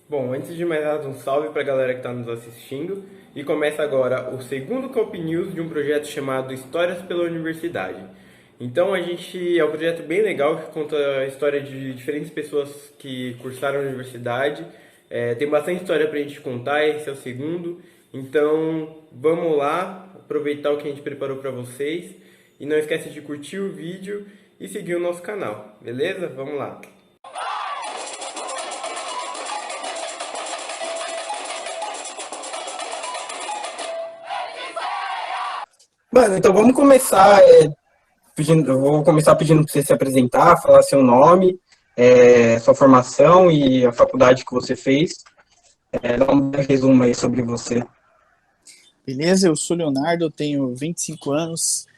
Bom, antes de mais nada, um salve para a galera que está nos assistindo. E começa agora o segundo Camp News de um projeto chamado Histórias pela Universidade. Então, é um projeto bem legal que conta a história de diferentes pessoas que cursaram a universidade. Tem bastante história para a gente contar, esse é o segundo. Então, vamos lá, aproveitar o que a gente preparou para vocês. E não esquece de curtir o vídeo e seguir o nosso canal, beleza? Vamos lá! Mano, então vamos começar pedindo, eu vou começar pedindo para você se apresentar, falar seu nome, sua formação e a faculdade que você fez. Dá um resumo aí sobre você. Beleza? Eu sou Leonardo, eu tenho 25 anos,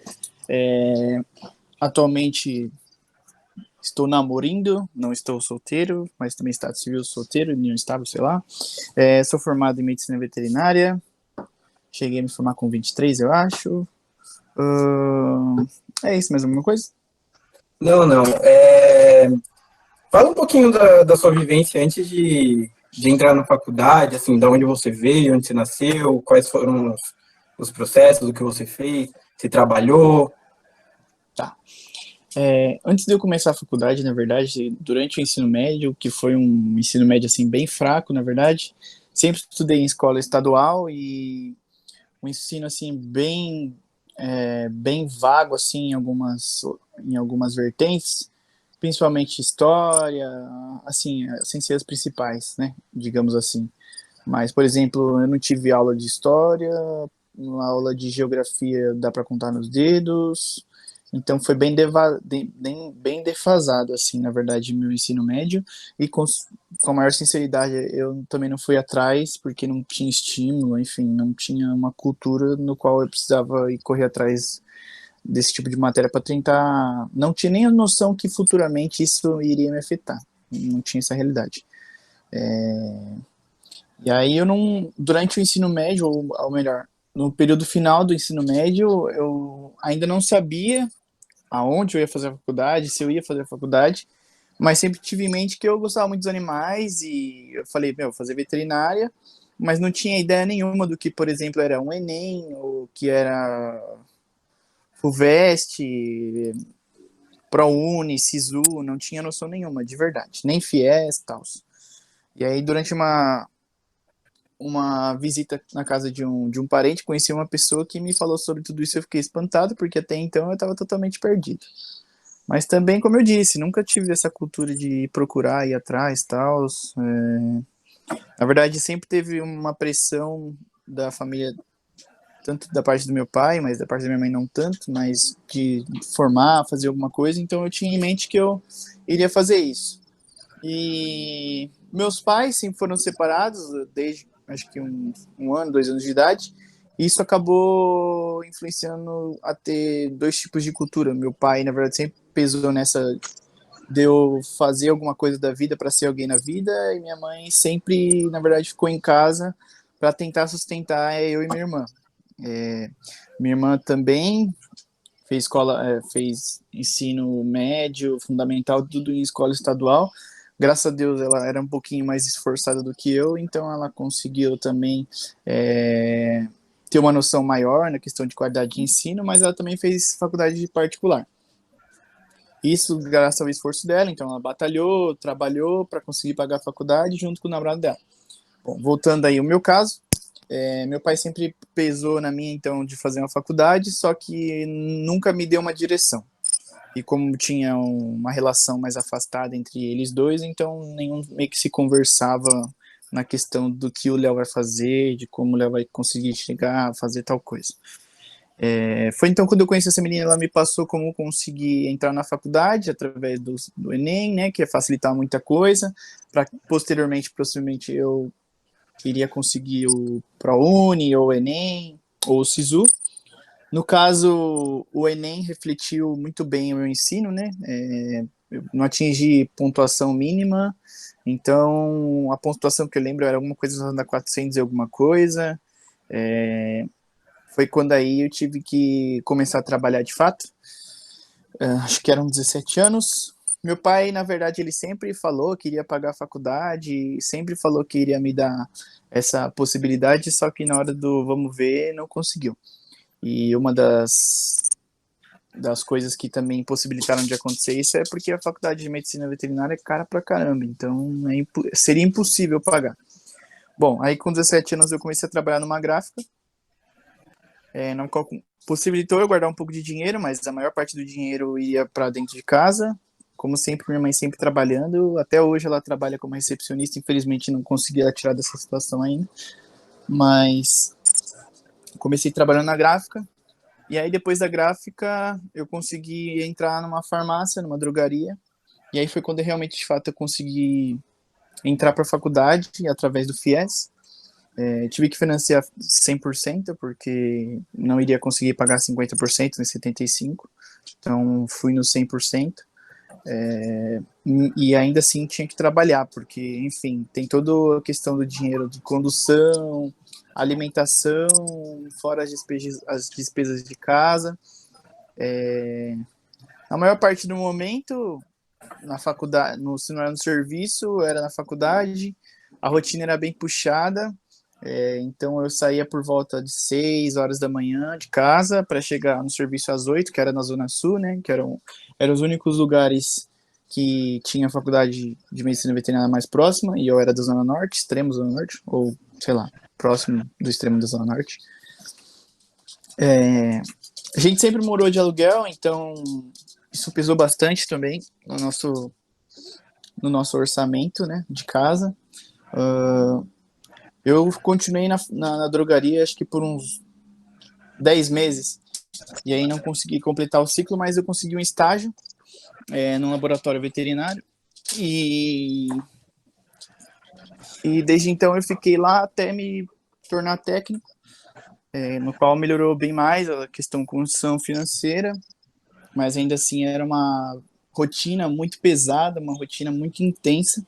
atualmente estou namorando, não estou solteiro, mas também estado civil solteiro, união estável, sei lá. Sou formado em medicina veterinária, cheguei a me formar com 23, eu acho. É isso, mais alguma coisa? Não, não. Fala um pouquinho da sua vivência antes de entrar na faculdade, assim, da onde você veio, onde você nasceu, quais foram os processos, o que você fez, se trabalhou. Tá. Antes de eu começar a faculdade, na verdade, durante o ensino médio, que foi um ensino médio assim bem fraco, na verdade, sempre estudei em escola estadual e um ensino assim bem vago assim em algumas vertentes, principalmente história, assim, sem ser as principais, né, digamos assim. Mas, por exemplo, eu não tive aula de história, uma aula de geografia dá para contar nos dedos, então foi bem defasado, assim, na verdade, meu ensino médio, e com a maior sinceridade, eu também não fui atrás, porque não tinha estímulo, enfim, não tinha uma cultura no qual eu precisava ir correr atrás desse tipo de matéria para tentar. Não tinha nem a noção que futuramente isso iria me afetar, não tinha essa realidade. E aí eu não, durante o ensino médio, ou melhor, no período final do ensino médio, eu ainda não sabia aonde eu ia fazer a faculdade, se eu ia fazer a faculdade, mas sempre tive em mente que eu gostava muito dos animais e eu falei, meu, vou fazer veterinária, mas não tinha ideia nenhuma do que, por exemplo, era um Enem, ou que era FUVEST, ProUni, SISU, não tinha noção nenhuma, de verdade, nem FIES e tal. E aí, durante uma visita na casa de um parente, conheci uma pessoa que me falou sobre tudo isso e eu fiquei espantado, porque até então eu estava totalmente perdido. Mas também, como eu disse, nunca tive essa cultura de procurar, ir atrás, tal. Na verdade, sempre teve uma pressão da família, tanto da parte do meu pai, mas da parte da minha mãe não tanto, mas de formar, fazer alguma coisa, então eu tinha em mente que eu iria fazer isso. E meus pais sempre foram separados desde acho que um ano, 2 anos de idade. E isso acabou influenciando a ter dois tipos de cultura. Meu pai, na verdade, sempre pesou nessa de eu fazer alguma coisa da vida para ser alguém na vida, e minha mãe sempre, na verdade, ficou em casa para tentar sustentar eu e minha irmã. É, Minha irmã também fez fez ensino médio, fundamental, tudo em escola estadual. Graças a Deus ela era um pouquinho mais esforçada do que eu, então ela conseguiu também ter uma noção maior na questão de qualidade de ensino, mas ela também fez faculdade de particular. Isso graças ao esforço dela, então ela batalhou, trabalhou para conseguir pagar a faculdade junto com o namorado dela. Bom, voltando aí ao meu caso, meu pai sempre pesou na minha, então, de fazer uma faculdade, só que nunca me deu uma direção. E como tinha uma relação mais afastada entre eles dois, então nenhum meio que se conversava na questão do que o Léo vai fazer, de como o Léo vai conseguir chegar a fazer tal coisa. Foi então quando eu conheci essa menina, ela me passou como conseguir entrar na faculdade através do Enem, né, que ia facilitar muita coisa, para posteriormente, possivelmente, eu queria conseguir o ProUni, ou o Enem, ou o SISU. No caso, o Enem refletiu muito bem o meu ensino, né? Eu não atingi pontuação mínima, então a pontuação que eu lembro era alguma coisa da 400 e alguma coisa. Foi quando aí eu tive que começar a trabalhar de fato. Acho que eram 17 anos. Meu pai, na verdade, ele sempre falou que iria pagar a faculdade, sempre falou que iria me dar essa possibilidade, só que na hora do vamos ver, não conseguiu. E uma das coisas que também possibilitaram de acontecer isso é porque a faculdade de medicina veterinária é cara pra caramba, então seria impossível pagar. Bom, aí com 17 anos eu comecei a trabalhar numa gráfica, na qual possibilitou eu guardar um pouco de dinheiro, mas a maior parte do dinheiro ia para dentro de casa. Como sempre, minha mãe sempre trabalhando. Até hoje ela trabalha como recepcionista. Infelizmente não consegui ela tirar dessa situação ainda. Mas comecei trabalhando na gráfica. E aí depois da gráfica eu consegui entrar numa farmácia, numa drogaria. E aí foi quando realmente, de fato, eu consegui entrar para a faculdade através do FIES. Tive que financiar 100%, porque não iria conseguir pagar 50% nem 75%. Então fui no 100%. E ainda assim tinha que trabalhar, porque, enfim, tem toda a questão do dinheiro de condução, alimentação, fora as despesas de casa. Na maior parte do momento, na faculdade, se não era no serviço, era na faculdade, a rotina era bem puxada, então eu saía por volta de 6 horas da manhã de casa para chegar no serviço às 8, que era na Zona Sul, né, que eram os únicos lugares que tinha a faculdade de medicina veterinária mais próxima, e eu era da Zona Norte, extremo Zona Norte, ou sei lá, próximo do extremo da Zona Norte. A gente sempre morou de aluguel, então isso pesou bastante também no nosso orçamento, né, de casa. Eu continuei na drogaria, acho que por uns 10 meses, e aí não consegui completar o ciclo, mas eu consegui um estágio num laboratório veterinário, e desde então eu fiquei lá até me tornar técnico, no qual melhorou bem mais a questão de condição financeira, mas ainda assim era uma rotina muito pesada, uma rotina muito intensa.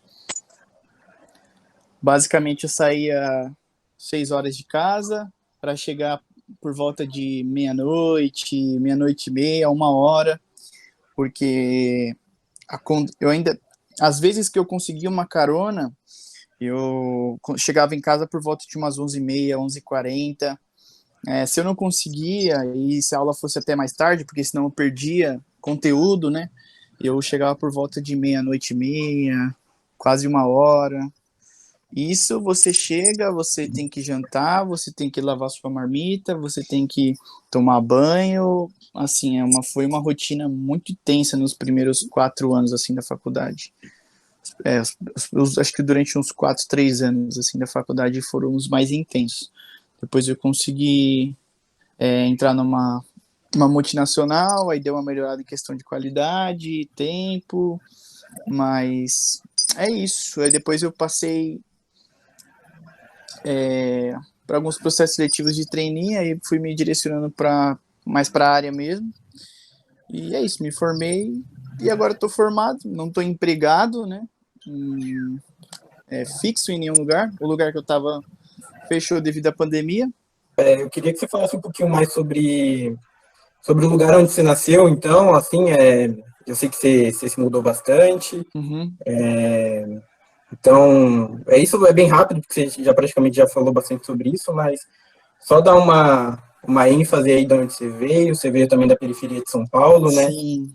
Basicamente eu saía 6 horas de casa para chegar por volta de meia-noite, meia-noite e meia, 1 hora, porque eu ainda, às vezes que eu conseguia uma carona, eu chegava em casa por volta de umas 11h30, 11h40. Se eu não conseguia, e se a aula fosse até mais tarde, porque senão eu perdia conteúdo, né? Eu chegava por volta de meia-noite e meia, quase 1 hora. Isso você chega, você tem que jantar, você tem que lavar sua marmita, você tem que tomar banho. Assim, foi uma rotina muito tensa nos primeiros 4 anos assim da faculdade. Acho que durante uns 4, 3 anos assim da faculdade foram os mais intensos. Depois eu consegui entrar numa multinacional, aí deu uma melhorada em questão de qualidade, tempo, mas é isso. Aí depois eu passei para alguns processos seletivos de trainee, aí fui me direcionando mais para a área mesmo. E é isso, me formei e agora estou formado, não estou empregado, né? Fixo em nenhum lugar. O lugar que eu estava fechou devido à pandemia. Eu queria que você falasse um pouquinho mais sobre o lugar onde você nasceu, então, assim, eu sei que você se mudou bastante, Uhum. então, isso é bem rápido, porque você já praticamente já falou bastante sobre isso, mas só dar uma ênfase aí de onde você veio também da periferia de São Paulo, né? Sim.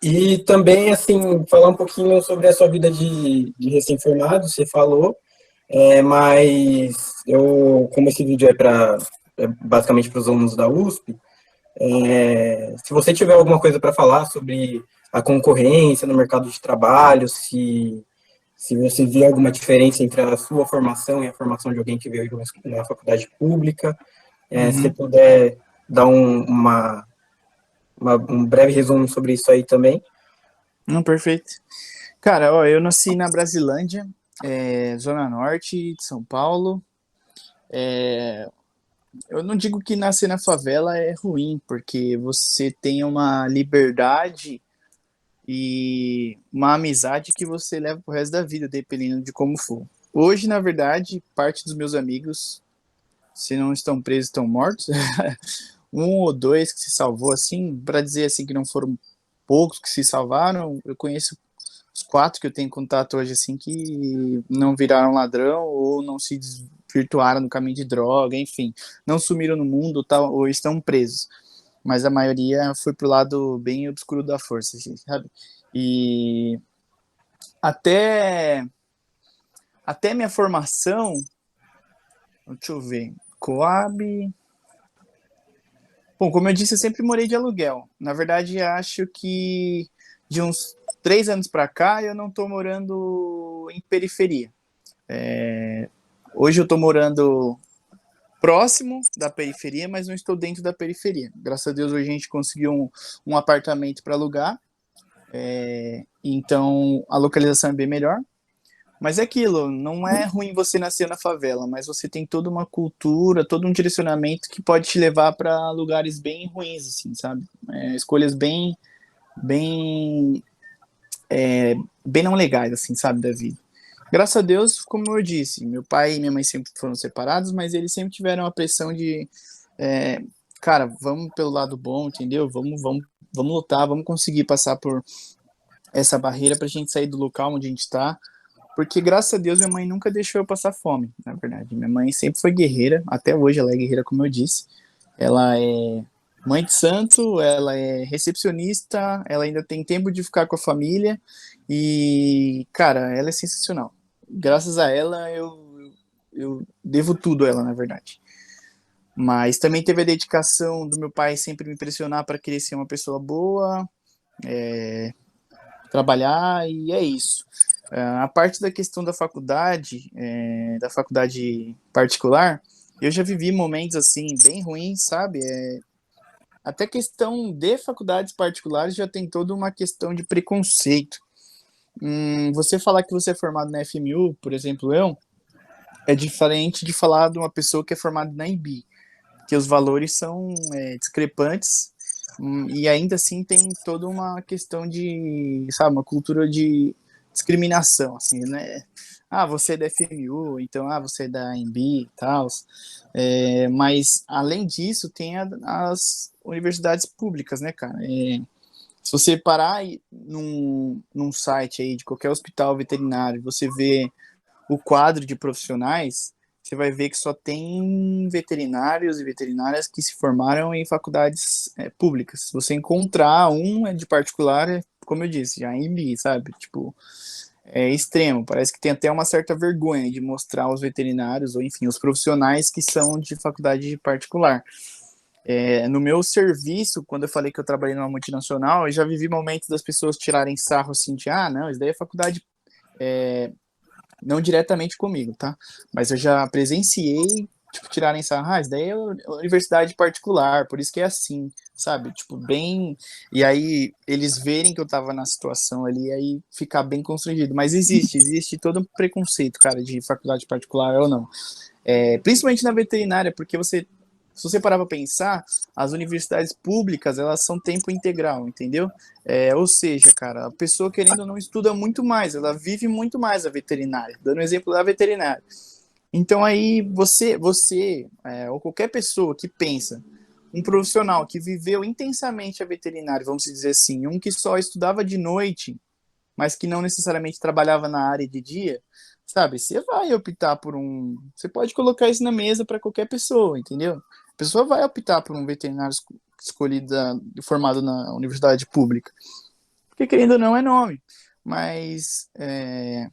E também, assim, falar um pouquinho sobre a sua vida de recém-formado, você falou, mas como esse vídeo basicamente para os alunos da USP, se você tiver alguma coisa para falar sobre a concorrência no mercado de trabalho, se você vê alguma diferença entre a sua formação e a formação de alguém que veio de uma faculdade pública, se você puder dar um breve resumo sobre isso aí também. Não, perfeito. Cara, ó, eu nasci na Brasilândia, Zona Norte de São Paulo. Eu não digo que nascer na favela é ruim, porque você tem uma liberdade e uma amizade que você leva pro resto da vida, dependendo de como for. Hoje, na verdade, parte dos meus amigos, se não estão presos, estão mortos. Um ou dois que se salvou, assim, para dizer assim que não foram poucos que se salvaram, eu conheço os 4 que eu tenho contato hoje, assim, que não viraram ladrão ou não se desvirtuaram no caminho de droga, enfim, não sumiram no mundo tal, ou estão presos. Mas a maioria foi pro lado bem obscuro da força, assim, sabe? E até, até minha formação, deixa eu ver, Coab. Bom, como eu disse, eu sempre morei de aluguel. Na verdade, acho que de uns 3 anos para cá eu não estou morando em periferia. Hoje eu estou morando próximo da periferia, mas não estou dentro da periferia. Graças a Deus hoje a gente conseguiu um apartamento para alugar, então a localização é bem melhor. Mas é aquilo, não é ruim você nascer na favela, mas você tem toda uma cultura, todo um direcionamento que pode te levar para lugares bem ruins, assim, sabe? Escolhas bem, bem não legais, assim, sabe, da vida. Graças a Deus, como eu disse, meu pai e minha mãe sempre foram separados, mas eles sempre tiveram a pressão de, é, cara, vamos pelo lado bom, entendeu? Vamos lutar, vamos conseguir passar por essa barreira para a gente sair do local onde a gente está. Porque, graças a Deus, minha mãe nunca deixou eu passar fome, na verdade. Minha mãe sempre foi guerreira, até hoje ela é guerreira, como eu disse. Ela é mãe de santo, ela é recepcionista, ela ainda tem tempo de ficar com a família. E, cara, ela é sensacional. Graças a ela, eu devo tudo a ela, na verdade. Mas também teve a dedicação do meu pai sempre me pressionar para querer ser uma pessoa boa, trabalhar, e é isso. A parte da questão da faculdade particular, eu já vivi momentos assim bem ruins, sabe? Até questão de faculdades particulares já tem toda uma questão de preconceito. Você falar que você é formado na FMU, por exemplo, é diferente de falar de uma pessoa que é formada na IB, que os valores são discrepantes, e ainda assim tem toda uma questão de, sabe, uma cultura de discriminação, assim, né? Ah, você é da FMU, então, você é da AMB e tal. Mas, além disso, tem as universidades públicas, né, cara? Se você parar num site aí de qualquer hospital veterinário, você vê o quadro de profissionais, você vai ver que só tem veterinários e veterinárias que se formaram em faculdades públicas. Se você encontrar um de particular, como eu disse, já é em sabe? Tipo, é extremo. Parece que tem até uma certa vergonha de mostrar os veterinários, ou enfim, os profissionais que são de faculdade particular. No meu serviço, quando eu falei que eu trabalhei numa multinacional, eu já vivi momentos das pessoas tirarem sarro assim de, não, isso daí é faculdade não diretamente comigo, tá? Mas eu já presenciei, tipo, tirarem sarro, isso daí é universidade particular, por isso que é assim, sabe? Tipo, bem... E aí, eles verem que eu tava na situação ali, aí ficar bem constrangido. Mas existe todo um preconceito, cara, de faculdade particular ou não. Principalmente na veterinária, porque se você parar para pensar, as universidades públicas, elas são tempo integral, entendeu? Ou seja, cara, a pessoa querendo ou não estuda muito mais, ela vive muito mais a veterinária. Dando um exemplo da veterinária. Então aí ou qualquer pessoa que pensa, um profissional que viveu intensamente a veterinária, vamos dizer assim, um que só estudava de noite, mas que não necessariamente trabalhava na área de dia, sabe? Você vai optar por um. Você pode colocar isso na mesa para qualquer pessoa, entendeu? A pessoa vai optar por um veterinário escolhido, formado na universidade pública. Porque, querendo ou não, é nome. Mas é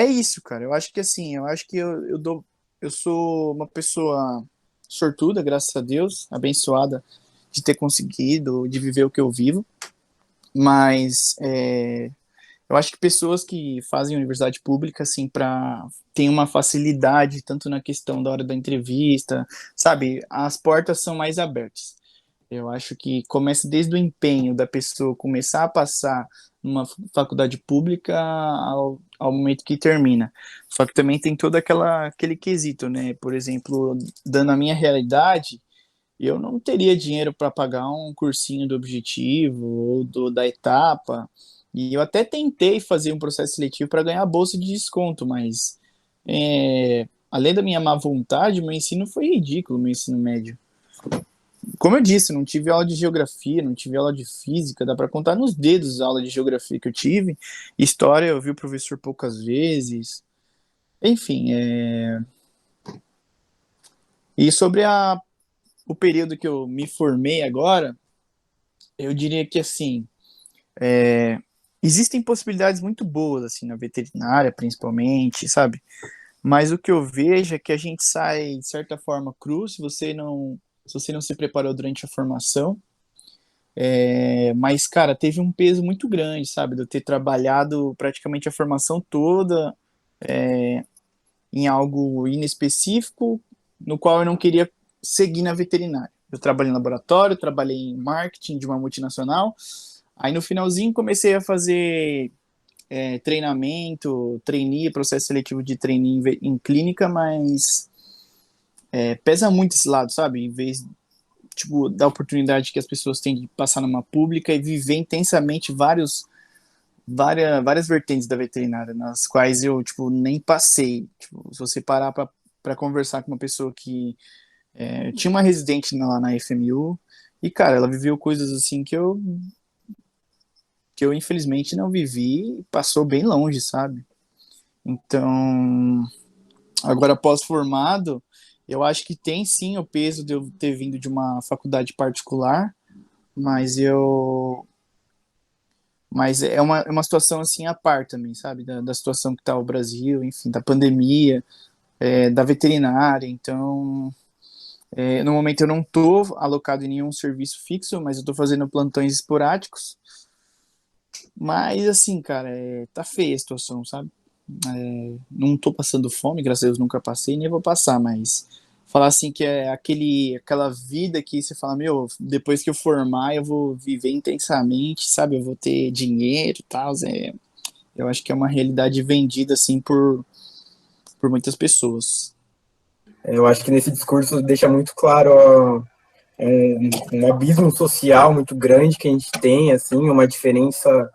isso, cara. Eu acho que assim, eu sou uma pessoa sortuda, graças a Deus, abençoada de ter conseguido, de viver o que eu vivo. Mas eu acho que pessoas que fazem universidade pública, assim, tem uma facilidade, tanto na questão da hora da entrevista, sabe? As portas são mais abertas. Eu acho que começa desde o empenho da pessoa começar a passar numa faculdade pública ao momento que termina. Só que também tem todo aquele quesito, né? Por exemplo, dando a minha realidade, eu não teria dinheiro para pagar um cursinho do Objetivo ou da Etapa. E eu até tentei fazer um processo seletivo para ganhar a bolsa de desconto, mas além da minha má vontade, meu ensino foi ridículo, meu ensino médio. Como eu disse, não tive aula de geografia, não tive aula de física, dá para contar nos dedos a aula de geografia que eu tive. História eu vi o professor poucas vezes. Enfim, e sobre o período que eu me formei agora, eu diria que assim, existem possibilidades muito boas assim na veterinária, principalmente, sabe? Mas o que eu vejo é que a gente sai de certa forma cru se você não se preparou durante a formação. Mas, cara, teve um peso muito grande, sabe? De eu ter trabalhado praticamente a formação toda em algo inespecífico, no qual eu não queria seguir na veterinária. Eu trabalhei em laboratório, trabalhei em marketing de uma multinacional. Aí no finalzinho comecei a fazer treinamento, trainee, processo seletivo de trainee em clínica, mas pesa muito esse lado, sabe? Em vez tipo, da oportunidade que as pessoas têm de passar numa pública e viver intensamente várias vertentes da veterinária, nas quais eu, tipo, nem passei. Tipo, se você parar para conversar com uma pessoa que tinha uma residente lá na FMU, e, cara, ela viveu coisas assim que eu infelizmente não vivi e passou bem longe, sabe? Então, agora pós-formado, eu acho que tem sim o peso de eu ter vindo de uma faculdade particular, mas é uma situação assim à parte também, sabe? Da situação que está o Brasil, enfim, da pandemia, da veterinária. Então, no momento eu não estou alocado em nenhum serviço fixo, mas eu estou fazendo plantões esporádicos. Mas assim, cara, tá feia a situação, sabe? Não tô passando fome, graças a Deus nunca passei, nem vou passar, mas falar assim que é aquela vida que você fala, meu, depois que eu formar eu vou viver intensamente, sabe? Eu vou ter dinheiro e tal, eu acho que é uma realidade vendida assim por muitas pessoas. Eu acho que nesse discurso deixa muito claro ó, um abismo social muito grande que a gente tem, assim, uma diferença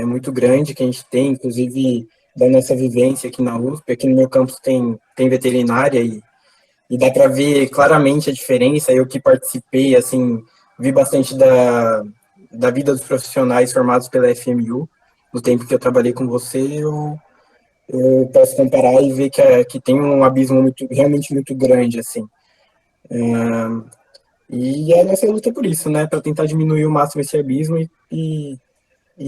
muito grande que a gente tem, inclusive da nossa vivência aqui na USP. Aqui no meu campus tem veterinária e dá para ver claramente a diferença. Eu que participei, assim, vi bastante da vida dos profissionais formados pela FMU. No tempo que eu trabalhei com você, eu posso comparar e ver que tem um abismo realmente muito grande, assim. E a nossa luta é por isso, né? Para tentar diminuir o máximo esse abismo e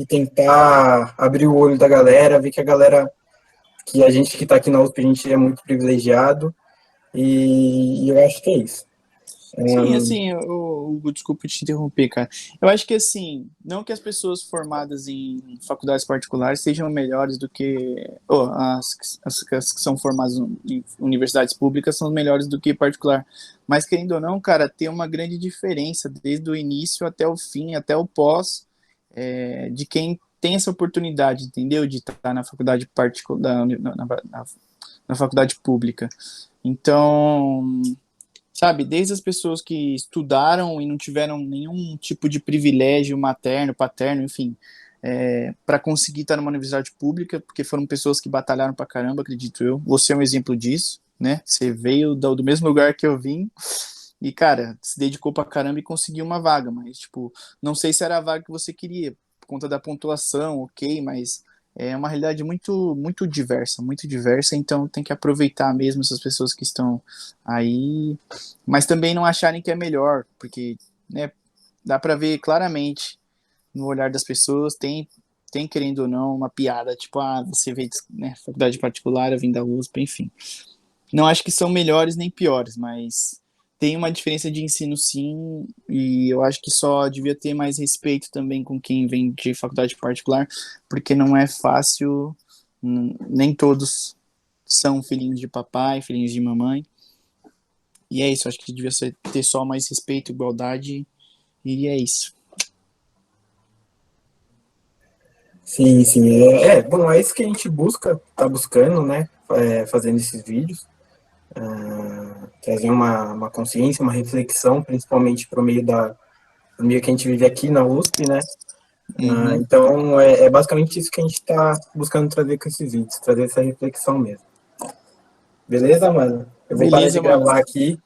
tentar abrir o olho da galera, ver que a gente que está aqui na USP, a gente é muito privilegiado, e eu acho que é isso. Sim, assim, Hugo, desculpa te interromper, cara. Eu acho que, assim, não que as pessoas formadas em faculdades particulares sejam melhores do que. Ou as que são formadas em universidades públicas são melhores do que particular. Mas, querendo ou não, cara, tem uma grande diferença desde o início até o fim, até o pós, de quem tem essa oportunidade, entendeu? De estar na faculdade particular, na faculdade pública. Então, sabe, desde as pessoas que estudaram e não tiveram nenhum tipo de privilégio materno, paterno, enfim, para conseguir estar numa universidade pública, porque foram pessoas que batalharam pra caramba, acredito eu. Você é um exemplo disso, né? Você veio do mesmo lugar que eu vim e, cara, se dedicou pra caramba e conseguiu uma vaga, mas, tipo, não sei se era a vaga que você queria, por conta da pontuação, ok, mas é uma realidade muito diversa, então tem que aproveitar mesmo essas pessoas que estão aí, mas também não acharem que é melhor, porque, né, dá para ver claramente no olhar das pessoas, tem querendo ou não uma piada, tipo, você vê, né, faculdade particular, eu vim da USP, enfim. Não acho que são melhores nem piores, mas tem uma diferença de ensino sim, e eu acho que só devia ter mais respeito também com quem vem de faculdade particular, porque não é fácil, nem todos são filhinhos de papai, filhinhos de mamãe. E é isso, acho que devia ter só mais respeito, igualdade, e é isso. Sim, sim. Bom, é isso que a gente tá buscando, né? Fazendo esses vídeos. Trazer uma consciência, uma reflexão, principalmente pro meio que a gente vive aqui na USP, né? Uhum. Então, é basicamente isso que a gente está buscando trazer com esses vídeos, trazer essa reflexão mesmo. Beleza, mano? Eu vou parar de Beleza, mano. gravar aqui